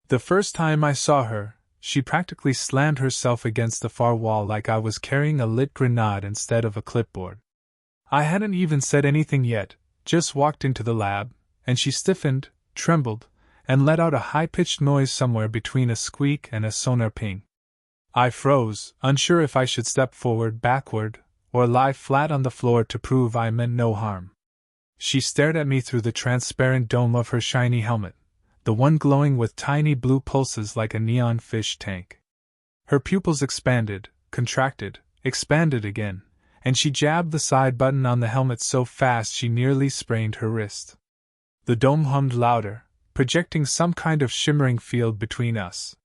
The first time I saw her, she practically slammed herself against the far wall like I was carrying a lit grenade instead of a clipboard. I hadn't even said anything yet, just walked into the lab, and she stiffened, trembled, and let out a high-pitched noise somewhere between a squeak and a sonar ping. I froze, unsure if I should step forward, backward, or lie flat on the floor to prove I meant no harm. She stared at me through the transparent dome of her shiny helmet, the one glowing with tiny blue pulses like a neon fish tank. Her pupils expanded, contracted, expanded again, and she jabbed the side button on the helmet so fast she nearly sprained her wrist. The dome hummed louder, projecting some kind of shimmering field between us.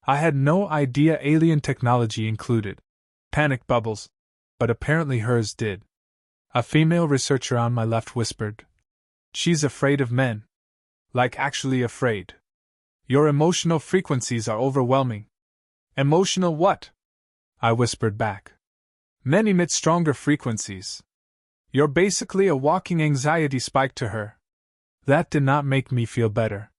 I had no idea alien technology included panic bubbles, but apparently hers did. A female researcher on my left whispered, "She's afraid of men. Like actually afraid. Your emotional frequencies are overwhelming." "Emotional what?" I whispered back. "Men emit stronger frequencies. You're basically a walking anxiety spike to her." That did not make me feel better.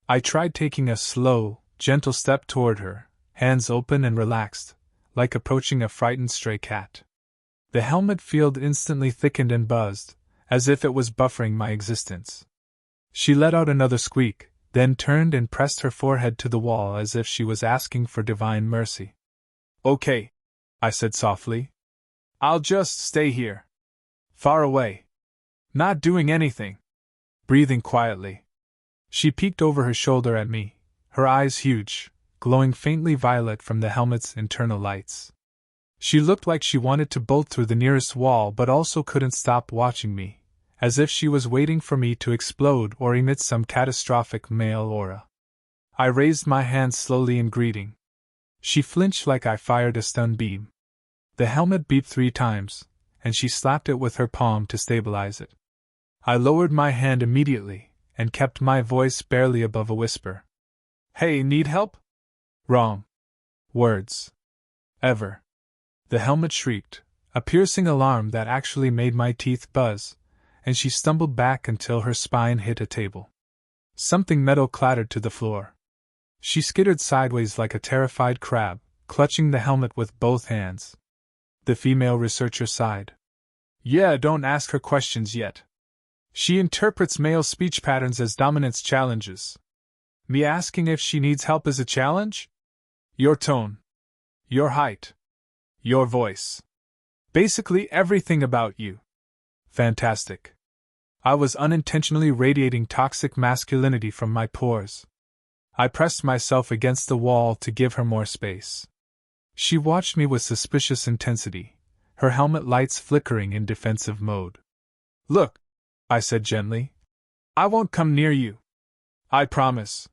I tried taking a slow, gentle step toward her, hands open and relaxed, like approaching a frightened stray cat. The helmet field instantly thickened and buzzed, as if it was buffering my existence. She let out another squeak, then turned and pressed her forehead to the wall as if she was asking for divine mercy. "Okay," I said softly. "I'll just stay here. Far away. Not doing anything. Breathing quietly." She peeked over her shoulder at me, her eyes huge, glowing faintly violet from the helmet's internal lights. She looked like she wanted to bolt through the nearest wall but also couldn't stop watching me, as if she was waiting for me to explode or emit some catastrophic male aura. I raised my hand slowly in greeting. She flinched like I fired a stun beam. The helmet beeped 3 times, and she slapped it with her palm to stabilize it. I lowered my hand immediately, and kept my voice barely above a whisper. "Hey, need help?" Wrong. Words. Ever. The helmet shrieked, a piercing alarm that actually made my teeth buzz, and she stumbled back until her spine hit a table. Something metal clattered to the floor. She skittered sideways like a terrified crab, clutching the helmet with both hands. The female researcher sighed. "Yeah, don't ask her questions yet. She interprets male speech patterns as dominance challenges." "Me asking if she needs help is a challenge?" "Your tone. Your height. Your voice. Basically everything about you." Fantastic. I was unintentionally radiating toxic masculinity from my pores. I pressed myself against the wall to give her more space. She watched me with suspicious intensity, her helmet lights flickering in defensive mode. "Look," I said gently. "I won't come near you. I promise."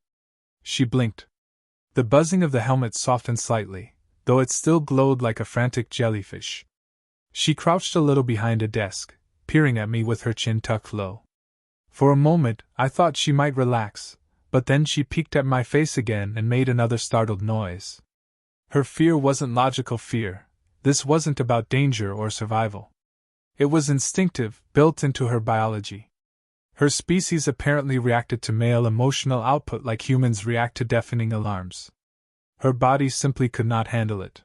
She blinked. The buzzing of the helmet softened slightly, though it still glowed like a frantic jellyfish. She crouched a little behind a desk, peering at me with her chin tucked low. For a moment, I thought she might relax, but then she peeked at my face again and made another startled noise. Her fear wasn't logical fear. This wasn't about danger or survival. It was instinctive, built into her biology. Her species apparently reacted to male emotional output like humans react to deafening alarms. Her body simply could not handle it.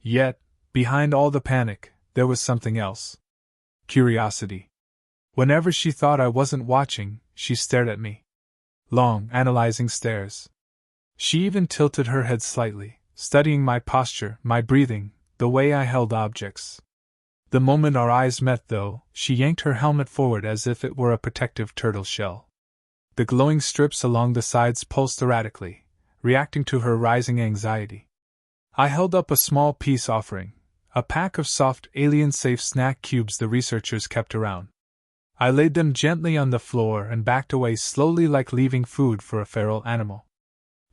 Yet, behind all the panic, there was something else. Curiosity. Whenever she thought I wasn't watching, she stared at me. Long, analyzing stares. She even tilted her head slightly, studying my posture, my breathing, the way I held objects. The moment our eyes met, though, she yanked her helmet forward as if it were a protective turtle shell. The glowing strips along the sides pulsed erratically, reacting to her rising anxiety. I held up a small peace offering, a pack of soft, alien-safe snack cubes the researchers kept around. I laid them gently on the floor and backed away slowly like leaving food for a feral animal.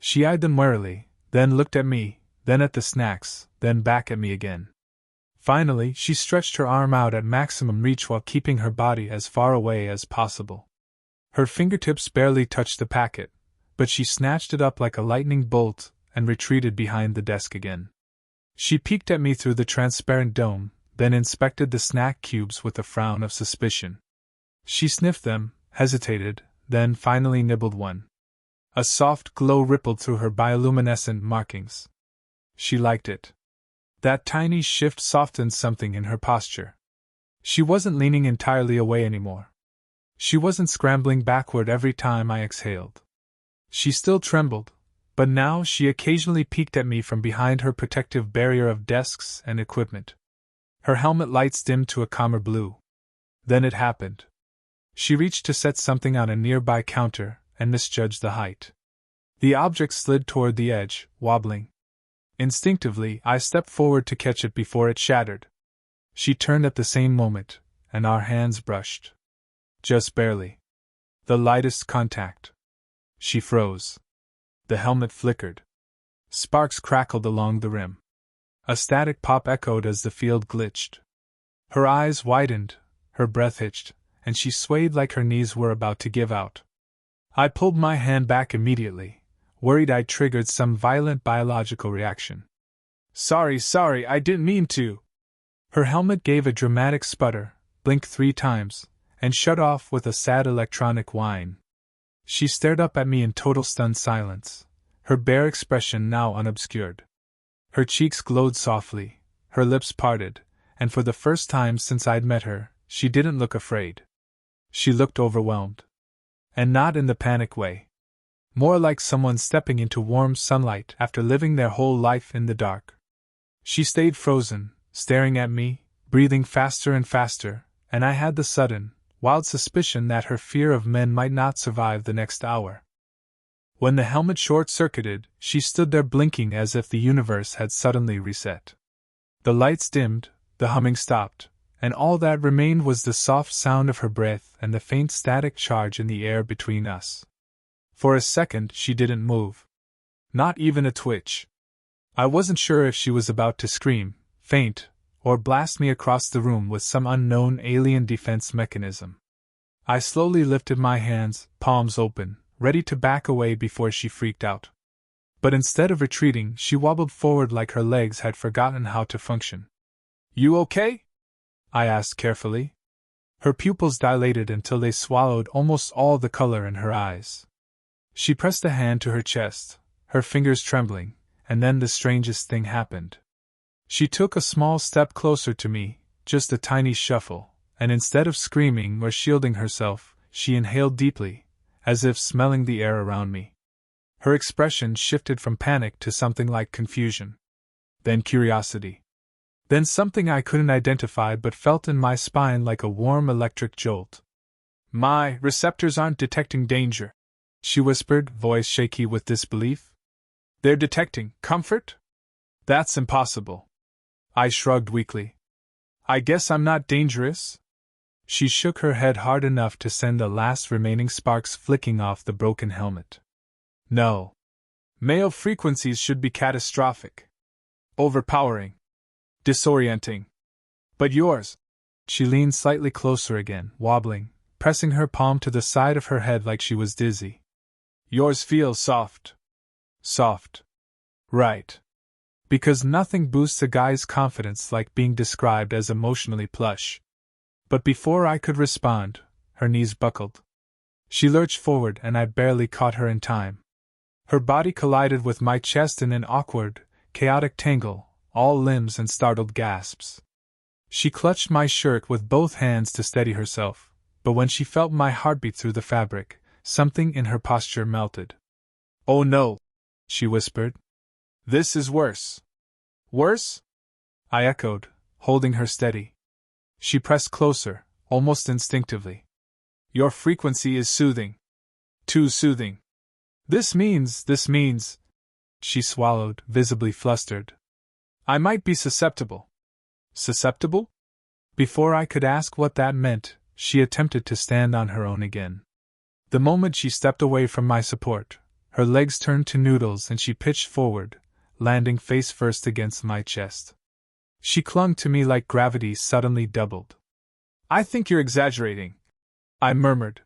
She eyed them warily, then looked at me, then at the snacks, then back at me again. Finally, she stretched her arm out at maximum reach while keeping her body as far away as possible. Her fingertips barely touched the packet, but she snatched it up like a lightning bolt and retreated behind the desk again. She peeked at me through the transparent dome, then inspected the snack cubes with a frown of suspicion. She sniffed them, hesitated, then finally nibbled one. A soft glow rippled through her bioluminescent markings. She liked it. That tiny shift softened something in her posture. She wasn't leaning entirely away anymore. She wasn't scrambling backward every time I exhaled. She still trembled, but now she occasionally peeked at me from behind her protective barrier of desks and equipment. Her helmet lights dimmed to a calmer blue. Then it happened. She reached to set something on a nearby counter and misjudged the height. The object slid toward the edge, wobbling. Instinctively, I stepped forward to catch it before it shattered. She turned at the same moment, and our hands brushed. Just barely. The lightest contact. She froze. The helmet flickered. Sparks crackled along the rim. A static pop echoed as the field glitched. Her eyes widened, her breath hitched, and she swayed like her knees were about to give out. I pulled my hand back immediately, worried I'd triggered some violent biological reaction. Sorry, I didn't mean to. Her helmet gave a dramatic sputter, blinked 3 times, and shut off with a sad electronic whine. She stared up at me in total stunned silence, her bare expression now unobscured. Her cheeks glowed softly, her lips parted, and for the first time since I'd met her, she didn't look afraid. She looked overwhelmed. And not in the panic way. More like someone stepping into warm sunlight after living their whole life in the dark. She stayed frozen, staring at me, breathing faster and faster, and I had the sudden, wild suspicion that her fear of men might not survive the next hour. When the helmet short-circuited, she stood there blinking as if the universe had suddenly reset. The lights dimmed, the humming stopped, and all that remained was the soft sound of her breath and the faint static charge in the air between us. For a second she didn't move. Not even a twitch. I wasn't sure if she was about to scream, faint, or blast me across the room with some unknown alien defense mechanism. I slowly lifted my hands, palms open, ready to back away before she freaked out. But instead of retreating, she wobbled forward like her legs had forgotten how to function. You okay? I asked carefully. Her pupils dilated until they swallowed almost all the color in her eyes. She pressed a hand to her chest, her fingers trembling, and then the strangest thing happened. She took a small step closer to me, just a tiny shuffle, and instead of screaming or shielding herself, she inhaled deeply, as if smelling the air around me. Her expression shifted from panic to something like confusion. Then curiosity. Then something I couldn't identify but felt in my spine like a warm electric jolt. My receptors aren't detecting danger, she whispered, voice shaky with disbelief. They're detecting comfort? That's impossible. I shrugged weakly. I guess I'm not dangerous? She shook her head hard enough to send the last remaining sparks flicking off the broken helmet. No. Male frequencies should be catastrophic. Overpowering. Disorienting. But yours. She leaned slightly closer again, wobbling, pressing her palm to the side of her head like she was dizzy. Yours feels soft. Soft. Right. Because nothing boosts a guy's confidence like being described as emotionally plush. But before I could respond, her knees buckled. She lurched forward and I barely caught her in time. Her body collided with my chest in an awkward, chaotic tangle, all limbs and startled gasps. She clutched my shirt with both hands to steady herself, but when she felt my heartbeat through the fabric, something in her posture melted. Oh no, she whispered. This is worse. Worse? I echoed, holding her steady. She pressed closer, almost instinctively. Your frequency is soothing. Too soothing. This means. She swallowed, visibly flustered. I might be susceptible. Susceptible? Before I could ask what that meant, she attempted to stand on her own again. The moment she stepped away from my support, her legs turned to noodles and she pitched forward, landing face first against my chest. She clung to me like gravity suddenly doubled. I think you're exaggerating, I murmured.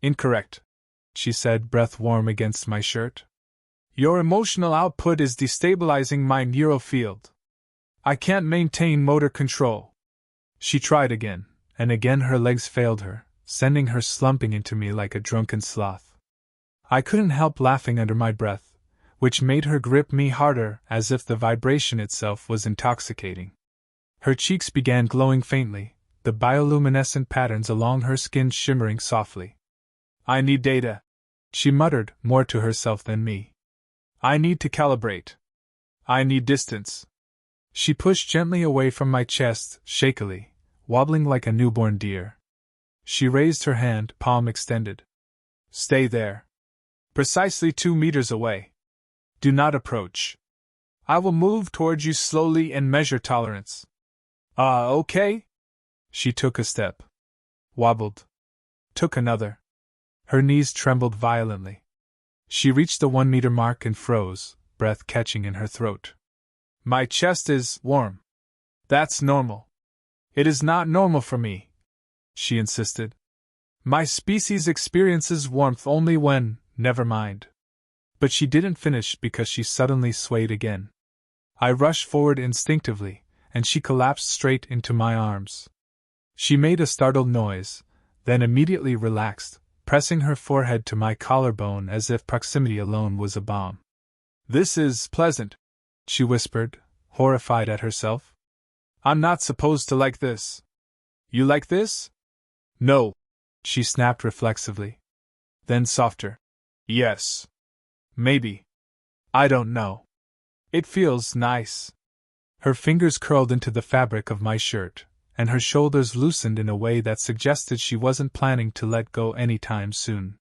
Incorrect, she said, breath warm against my shirt. Your emotional output is destabilizing my neural field. I can't maintain motor control. She tried again, and again her legs failed her, sending her slumping into me like a drunken sloth. I couldn't help laughing under my breath, which made her grip me harder as if the vibration itself was intoxicating. Her cheeks began glowing faintly, the bioluminescent patterns along her skin shimmering softly. I need data, she muttered, more to herself than me. I need to calibrate. I need distance. She pushed gently away from my chest, shakily, wobbling like a newborn deer. She raised her hand, palm extended. Stay there. Precisely 2 meters away. Do not approach. I will move towards you slowly and measure tolerance. Okay? She took a step. Wobbled. Took another. Her knees trembled violently. She reached the 1-meter mark and froze, breath catching in her throat. My chest is warm. That's normal. It is not normal for me, she insisted. My species experiences warmth only when, never mind. But she didn't finish because she suddenly swayed again. I rushed forward instinctively, and she collapsed straight into my arms. She made a startled noise, then immediately relaxed, pressing her forehead to my collarbone as if proximity alone was a balm. This is pleasant, she whispered, horrified at herself. I'm not supposed to like this. You like this? No, she snapped reflexively. Then softer. Yes. Maybe. I don't know. It feels nice. Her fingers curled into the fabric of my shirt, and her shoulders loosened in a way that suggested she wasn't planning to let go anytime soon.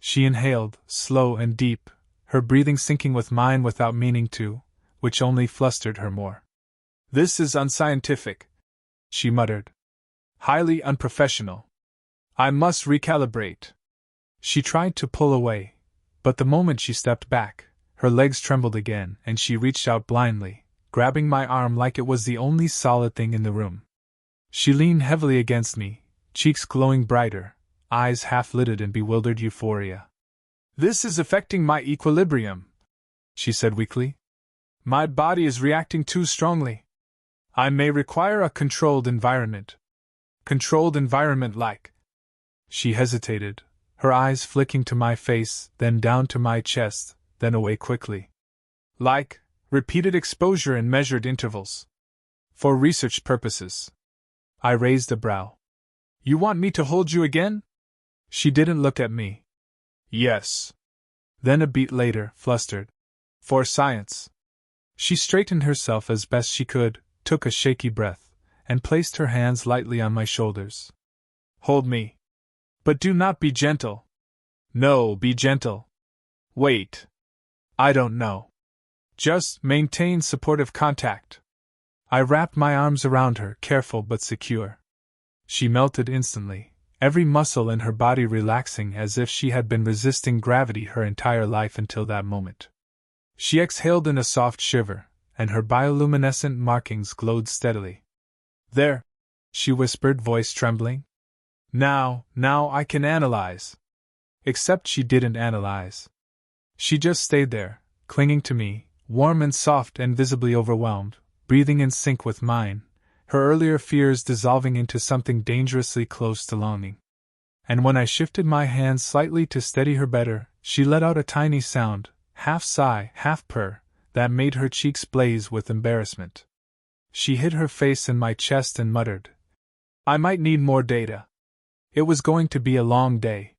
She inhaled, slow and deep, her breathing syncing with mine without meaning to, which only flustered her more. This is unscientific, she muttered. Highly unprofessional. I must recalibrate. She tried to pull away, but the moment she stepped back, her legs trembled again and she reached out blindly, grabbing my arm like it was the only solid thing in the room. She leaned heavily against me, cheeks glowing brighter, eyes half-lidded in bewildered euphoria. This is affecting my equilibrium, she said weakly. My body is reacting too strongly. I may require a controlled environment. Controlled environment like. She hesitated, her eyes flicking to my face, then down to my chest, then away quickly. Like, repeated exposure in measured intervals. For research purposes. I raised a brow. You want me to hold you again? She didn't look at me. Yes. Then a beat later, flustered. For science. She straightened herself as best she could, took a shaky breath, and placed her hands lightly on my shoulders. Hold me. But do not be gentle. No, be gentle. Wait. I don't know. Just maintain supportive contact. I wrapped my arms around her, careful but secure. She melted instantly, every muscle in her body relaxing as if she had been resisting gravity her entire life until that moment. She exhaled in a soft shiver, and her bioluminescent markings glowed steadily. There, she whispered, voice trembling. Now I can analyze. Except she didn't analyze. She just stayed there, clinging to me, warm and soft and visibly overwhelmed, breathing in sync with mine, her earlier fears dissolving into something dangerously close to longing. And when I shifted my hands slightly to steady her better, she let out a tiny sound, half sigh, half purr, that made her cheeks blaze with embarrassment. She hid her face in my chest and muttered, I might need more data. It was going to be a long day.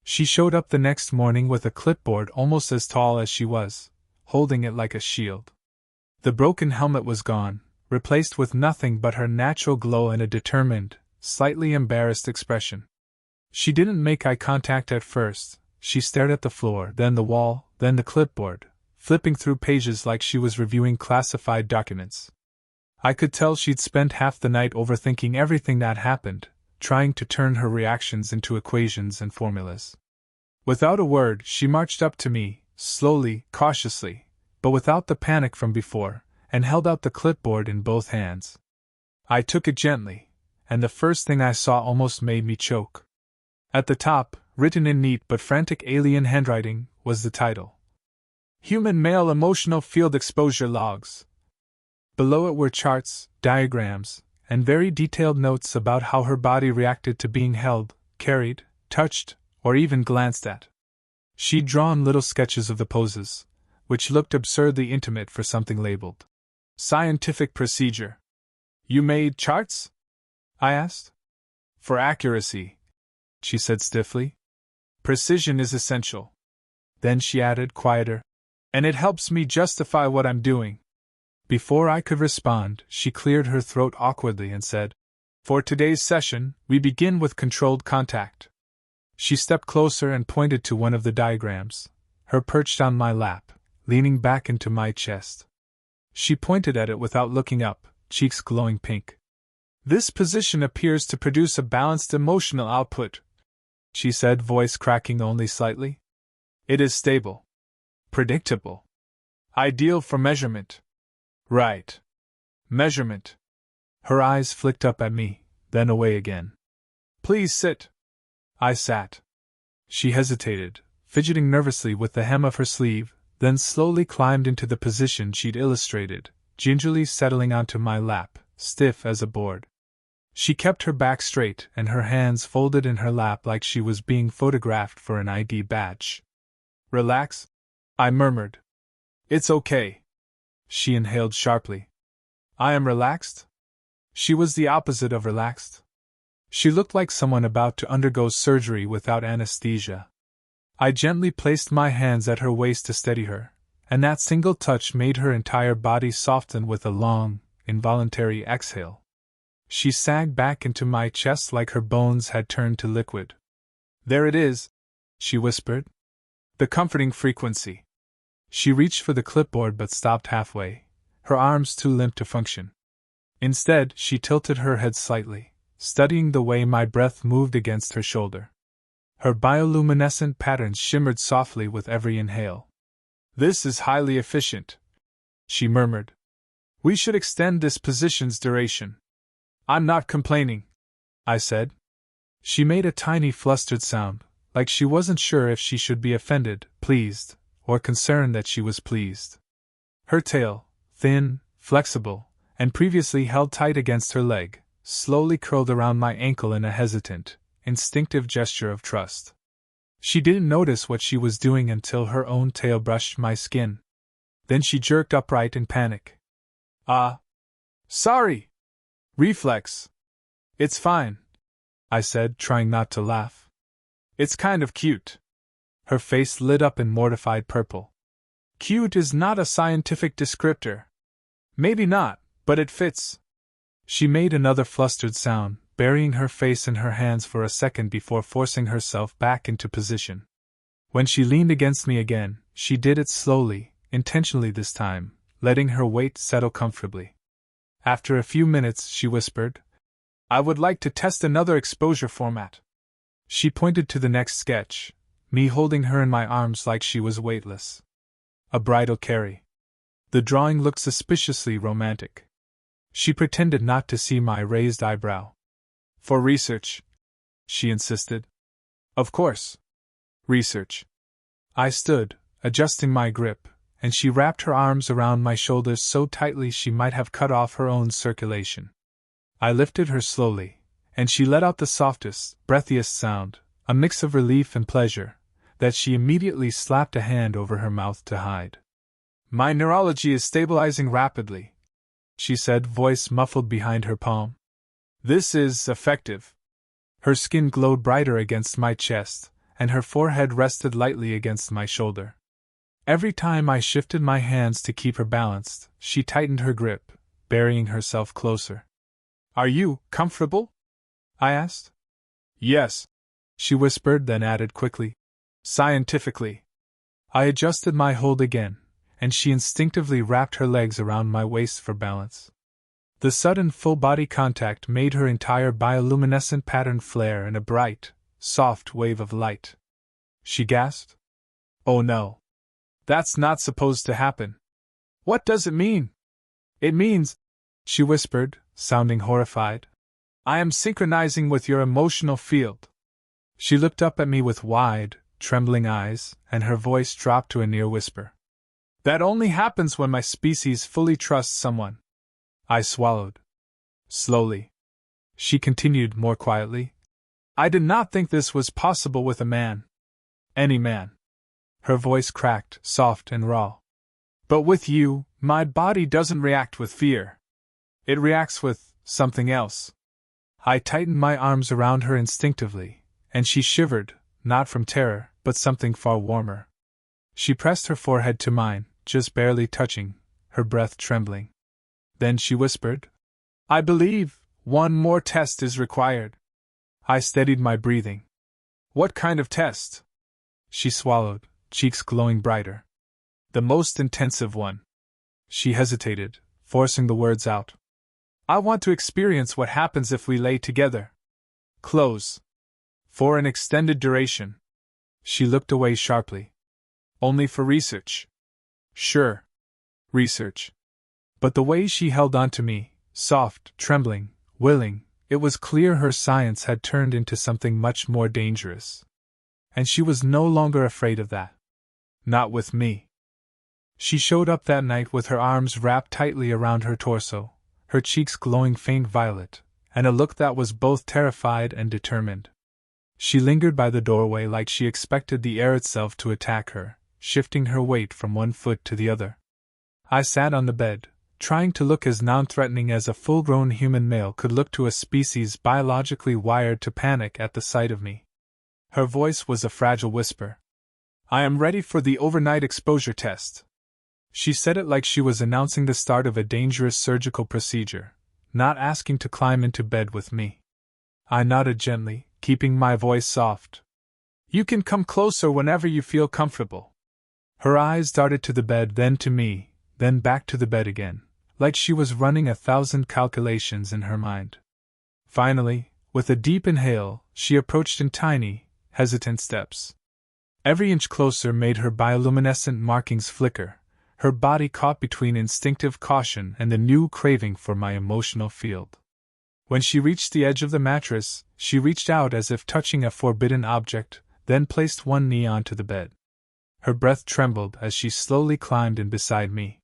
She showed up the next morning with a clipboard almost as tall as she was, holding it like a shield. The broken helmet was gone, replaced with nothing but her natural glow and a determined, slightly embarrassed expression. She didn't make eye contact at first. She stared at the floor, then the wall, then the clipboard, flipping through pages like she was reviewing classified documents. I could tell she'd spent half the night overthinking everything that happened, trying to turn her reactions into equations and formulas. Without a word, she marched up to me, slowly, cautiously, but without the panic from before, and held out the clipboard in both hands. I took it gently, and the first thing I saw almost made me choke. At the top, written in neat but frantic alien handwriting, was the title. Human Male Emotional Field Exposure Logs. Below it were charts, diagrams, and very detailed notes about how her body reacted to being held, carried, touched, or even glanced at. She'd drawn little sketches of the poses, which looked absurdly intimate for something labeled scientific procedure. You made charts? I asked. For accuracy, she said stiffly. Precision is essential. Then she added, quieter, and it helps me justify what I'm doing. Before I could respond, she cleared her throat awkwardly and said, For today's session, we begin with controlled contact. She stepped closer and pointed to one of the diagrams, her perched on my lap, leaning back into my chest. She pointed at it without looking up, cheeks glowing pink. This position appears to produce a balanced emotional output, she said, voice cracking only slightly. It is stable. Predictable. Ideal for measurement. Right. Measurement. Her eyes flicked up at me, then away again. Please sit. I sat. She hesitated, fidgeting nervously with the hem of her sleeve, then slowly climbed into the position she'd illustrated, gingerly settling onto my lap, stiff as a board. She kept her back straight and her hands folded in her lap like she was being photographed for an ID badge. Relax? I murmured. It's okay. She inhaled sharply. I am relaxed? She was the opposite of relaxed. She looked like someone about to undergo surgery without anesthesia. I gently placed my hands at her waist to steady her, and that single touch made her entire body soften with a long, involuntary exhale. She sagged back into my chest like her bones had turned to liquid. There it is, she whispered. The comforting frequency. She reached for the clipboard but stopped halfway, her arms too limp to function. Instead, she tilted her head slightly, studying the way my breath moved against her shoulder. Her bioluminescent patterns shimmered softly with every inhale. This is highly efficient, she murmured. We should extend this position's duration. I'm not complaining, I said. She made a tiny flustered sound, like she wasn't sure if she should be offended, pleased, or concerned that she was pleased. Her tail, thin, flexible, and previously held tight against her leg, slowly curled around my ankle in a hesitant, instinctive gesture of trust. She didn't notice what she was doing until her own tail brushed my skin. Then she jerked upright in panic. Sorry! Reflex. It's fine, I said, trying not to laugh. It's kind of cute. Her face lit up in mortified purple. Cute is not a scientific descriptor. Maybe not, but it fits. She made another flustered sound, burying her face in her hands for a second before forcing herself back into position. When she leaned against me again, she did it slowly, intentionally this time, letting her weight settle comfortably. After a few minutes, she whispered, I would like to test another exposure format. She pointed to the next sketch, me holding her in my arms like she was weightless. A bridal carry. The drawing looked suspiciously romantic. She pretended not to see my raised eyebrow. For research, she insisted. Of course. Research. I stood, adjusting my grip, and she wrapped her arms around my shoulders so tightly she might have cut off her own circulation. I lifted her slowly, and she let out the softest, breathiest sound, a mix of relief and pleasure, that she immediately slapped a hand over her mouth to hide. My neurology is stabilizing rapidly, she said, voice muffled behind her palm. This is effective. Her skin glowed brighter against my chest, and her forehead rested lightly against my shoulder. Every time I shifted my hands to keep her balanced, she tightened her grip, burying herself closer. Are you comfortable? I asked. Yes, she whispered, then added quickly. Scientifically. I adjusted my hold again, and she instinctively wrapped her legs around my waist for balance. The sudden full-body contact made her entire bioluminescent pattern flare in a bright, soft wave of light. She gasped. Oh no. That's not supposed to happen. What does it mean? It means, she whispered, sounding horrified, I am synchronizing with your emotional field. She looked up at me with wide, trembling eyes, and her voice dropped to a near whisper. That only happens when my species fully trusts someone. I swallowed. Slowly. She continued more quietly. I did not think this was possible with a man. Any man. Her voice cracked, soft and raw. But with you, my body doesn't react with fear. It reacts with something else. I tightened my arms around her instinctively, and she shivered, not from terror, but something far warmer. She pressed her forehead to mine, just barely touching, her breath trembling. Then she whispered, "I believe one more test is required." I steadied my breathing. "What kind of test?" She swallowed, cheeks glowing brighter. "The most intensive one." She hesitated, forcing the words out. "I want to experience what happens if we lay together. Close. For an extended duration." She looked away sharply. "Only for research." "Sure. Research." But the way she held on to me, soft, trembling, willing, it was clear her science had turned into something much more dangerous. And she was no longer afraid of that. Not with me. She showed up that night with her arms wrapped tightly around her torso, her cheeks glowing faint violet, and a look that was both terrified and determined. She lingered by the doorway like she expected the air itself to attack her, shifting her weight from one foot to the other. I sat on the bed, trying to look as non-threatening as a full-grown human male could look to a species biologically wired to panic at the sight of me. Her voice was a fragile whisper. "I am ready for the overnight exposure test." She said it like she was announcing the start of a dangerous surgical procedure, not asking to climb into bed with me. I nodded gently, keeping my voice soft. "You can come closer whenever you feel comfortable." Her eyes darted to the bed, then to me, then back to the bed again, like she was running 1,000 calculations in her mind. Finally, with a deep inhale, she approached in tiny, hesitant steps. Every inch closer made her bioluminescent markings flicker, her body caught between instinctive caution and the new craving for my emotional field. When she reached the edge of the mattress, she reached out as if touching a forbidden object, then placed one knee onto the bed. Her breath trembled as she slowly climbed in beside me.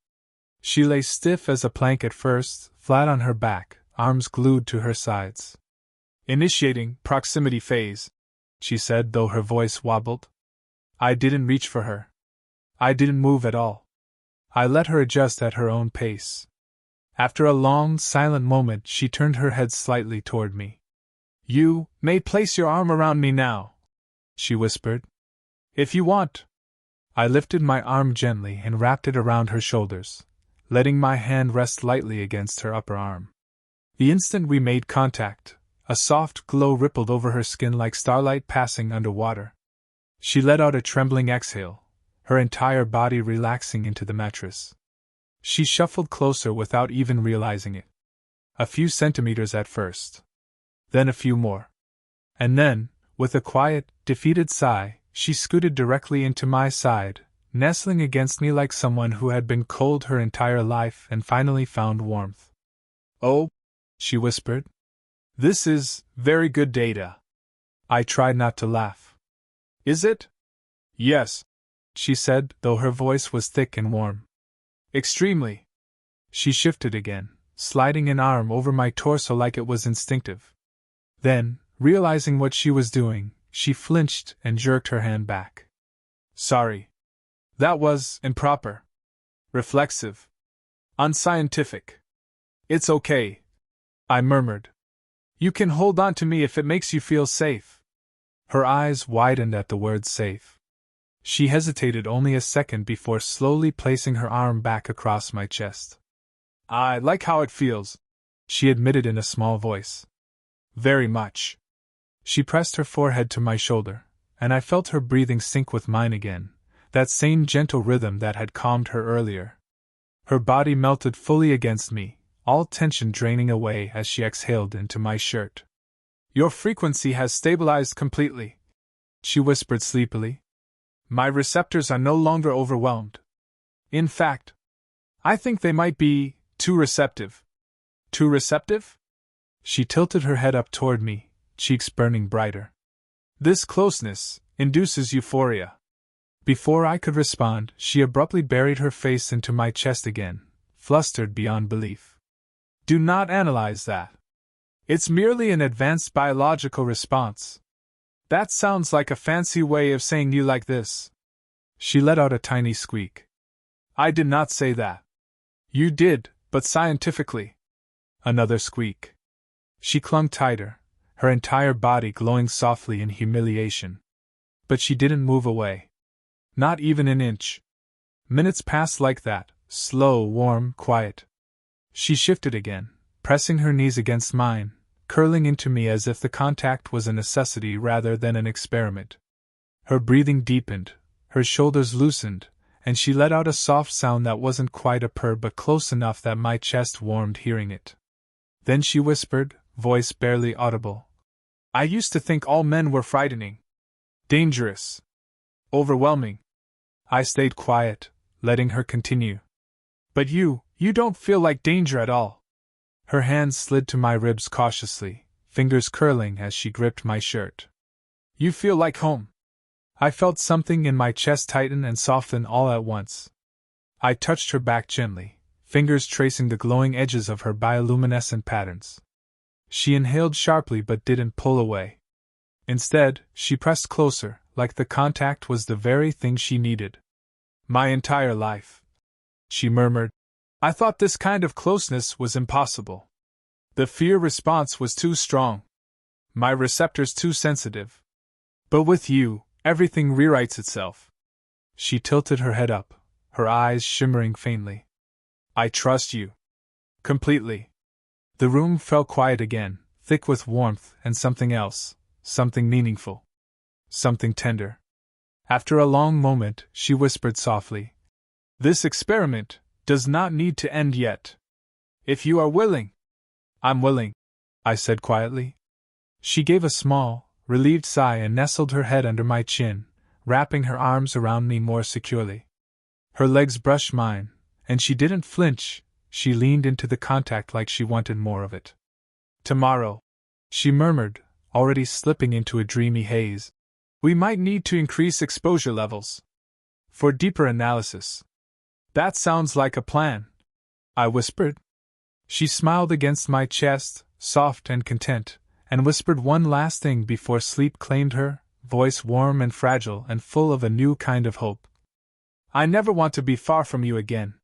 She lay stiff as a plank at first, flat on her back, arms glued to her sides. "Initiating proximity phase," she said, though her voice wobbled. I didn't reach for her. I didn't move at all. I let her adjust at her own pace. After a long, silent moment, she turned her head slightly toward me. "You may place your arm around me now," she whispered. "If you want." I lifted my arm gently and wrapped it around her shoulders, letting my hand rest lightly against her upper arm. The instant we made contact, a soft glow rippled over her skin like starlight passing under water. She let out a trembling exhale, her entire body relaxing into the mattress. She shuffled closer without even realizing it. A few centimeters at first. Then a few more. And then, with a quiet, defeated sigh, she scooted directly into my side, nestling against me like someone who had been cold her entire life and finally found warmth. "Oh," she whispered. "This is very good data." I tried not to laugh. "Is it?" "Yes," she said, though her voice was thick and warm. "Extremely." She shifted again, sliding an arm over my torso like it was instinctive. Then, realizing what she was doing, she flinched and jerked her hand back. "Sorry. That was improper. Reflexive. Unscientific." "It's okay," I murmured. "You can hold on to me if it makes you feel safe." Her eyes widened at the word safe. She hesitated only a second before slowly placing her arm back across my chest. "I like how it feels," she admitted in a small voice. "Very much." She pressed her forehead to my shoulder, and I felt her breathing sync with mine again, that same gentle rhythm that had calmed her earlier. Her body melted fully against me, all tension draining away as she exhaled into my shirt. "Your frequency has stabilized completely," she whispered sleepily. "My receptors are no longer overwhelmed. In fact, I think they might be too receptive." "Too receptive?" She tilted her head up toward me, cheeks burning brighter. "This closeness induces euphoria." Before I could respond, she abruptly buried her face into my chest again, flustered beyond belief. "Do not analyze that. It's merely an advanced biological response. That sounds like a fancy way of saying you like this." She let out a tiny squeak. I did not say that. You did, but scientifically. Another squeak. She clung tighter, her entire body glowing softly in humiliation. But she didn't move away. Not even an inch. Minutes passed like that, slow, warm, quiet. She shifted again, pressing her knees against mine, curling into me as if the contact was a necessity rather than an experiment. Her breathing deepened, her shoulders loosened, and she let out a soft sound that wasn't quite a purr but close enough that my chest warmed hearing it. Then she whispered, voice barely audible. I used to think all men were frightening. Dangerous. Overwhelming. I stayed quiet, letting her continue. But you don't feel like danger at all. Her hands slid to my ribs cautiously, fingers curling as she gripped my shirt. You feel like home. I felt something in my chest tighten and soften all at once. I touched her back gently, fingers tracing the glowing edges of her bioluminescent patterns. She inhaled sharply but didn't pull away. Instead, she pressed closer, like the contact was the very thing she needed. My entire life, she murmured. I thought this kind of closeness was impossible. The fear response was too strong. My receptors too sensitive. But with you, everything rewrites itself. She tilted her head up, her eyes shimmering faintly. I trust you. Completely. The room fell quiet again, thick with warmth and something else, something meaningful. Something tender. After a long moment, she whispered softly. This experiment does not need to end yet. If you are willing. I'm willing, I said quietly. She gave a small, relieved sigh and nestled her head under my chin, wrapping her arms around me more securely. Her legs brushed mine, and she didn't flinch. She leaned into the contact like she wanted more of it. Tomorrow, she murmured, already slipping into a dreamy haze. We might need to increase exposure levels. For deeper analysis. That sounds like a plan, I whispered. She smiled against my chest, soft and content, and whispered one last thing before sleep claimed her, voice warm and fragile and full of a new kind of hope. I never want to be far from you again.